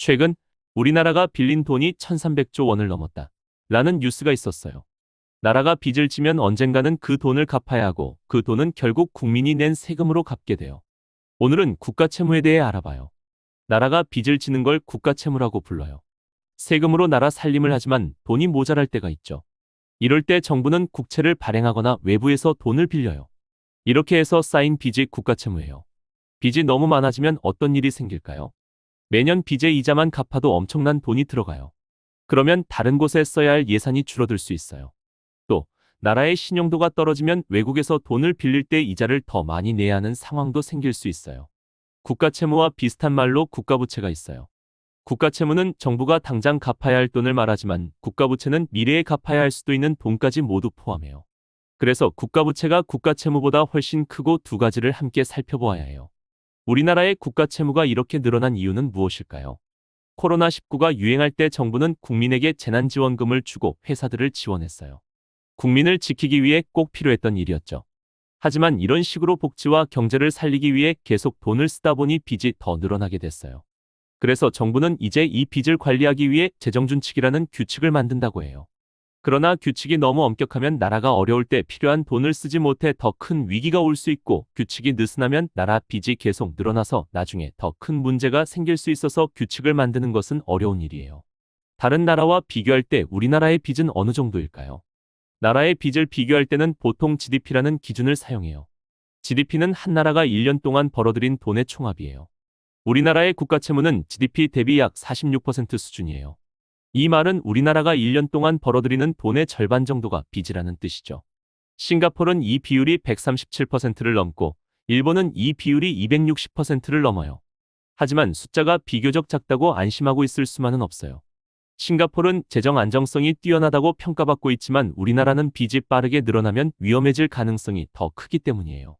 최근 우리나라가 빌린 돈이 1300조 원을 넘었다. 라는 뉴스가 있었어요. 나라가 빚을 지면 언젠가는 그 돈을 갚아야 하고 그 돈은 결국 국민이 낸 세금으로 갚게 돼요. 오늘은 국가채무에 대해 알아봐요. 나라가 빚을 지는 걸 국가채무라고 불러요. 세금으로 나라 살림을 하지만 돈이 모자랄 때가 있죠. 이럴 때 정부는 국채를 발행하거나 외부에서 돈을 빌려요. 이렇게 해서 쌓인 빚이 국가채무예요. 빚이 너무 많아지면 어떤 일이 생길까요? 매년 빚의 이자만 갚아도 엄청난 돈이 들어가요. 그러면 다른 곳에 써야 할 예산이 줄어들 수 있어요. 또 나라의 신용도가 떨어지면 외국에서 돈을 빌릴 때 이자를 더 많이 내야 하는 상황도 생길 수 있어요. 국가채무와 비슷한 말로 국가부채가 있어요. 국가채무는 정부가 당장 갚아야 할 돈을 말하지만 국가부채는 미래에 갚아야 할 수도 있는 돈까지 모두 포함해요. 그래서 국가부채가 국가채무보다 훨씬 크고 두 가지를 함께 살펴보아야 해요. 우리나라의 국가채무가 이렇게 늘어난 이유는 무엇일까요? 코로나19가 유행할 때 정부는 국민에게 재난지원금을 주고 회사들을 지원했어요. 국민을 지키기 위해 꼭 필요했던 일이었죠. 하지만 이런 식으로 복지와 경제를 살리기 위해 계속 돈을 쓰다 보니 빚이 더 늘어나게 됐어요. 그래서 정부는 이제 이 빚을 관리하기 위해 재정준칙이라는 규칙을 만든다고 해요. 그러나 규칙이 너무 엄격하면 나라가 어려울 때 필요한 돈을 쓰지 못해 더 큰 위기가 올 수 있고 규칙이 느슨하면 나라 빚이 계속 늘어나서 나중에 더 큰 문제가 생길 수 있어서 규칙을 만드는 것은 어려운 일이에요. 다른 나라와 비교할 때 우리나라의 빚은 어느 정도일까요? 나라의 빚을 비교할 때는 보통 GDP라는 기준을 사용해요. GDP는 한 나라가 1년 동안 벌어들인 돈의 총합이에요. 우리나라의 국가채무는 GDP 대비 약 46% 수준이에요. 이 말은 우리나라가 1년 동안 벌어들이는 돈의 절반 정도가 빚이라는 뜻이죠. 싱가포르는 이 비율이 137%를 넘고 일본은 이 비율이 260%를 넘어요. 하지만 숫자가 비교적 작다고 안심하고 있을 수만은 없어요. 싱가포르는 재정 안정성이 뛰어나다고 평가받고 있지만 우리나라는 빚이 빠르게 늘어나면 위험해질 가능성이 더 크기 때문이에요.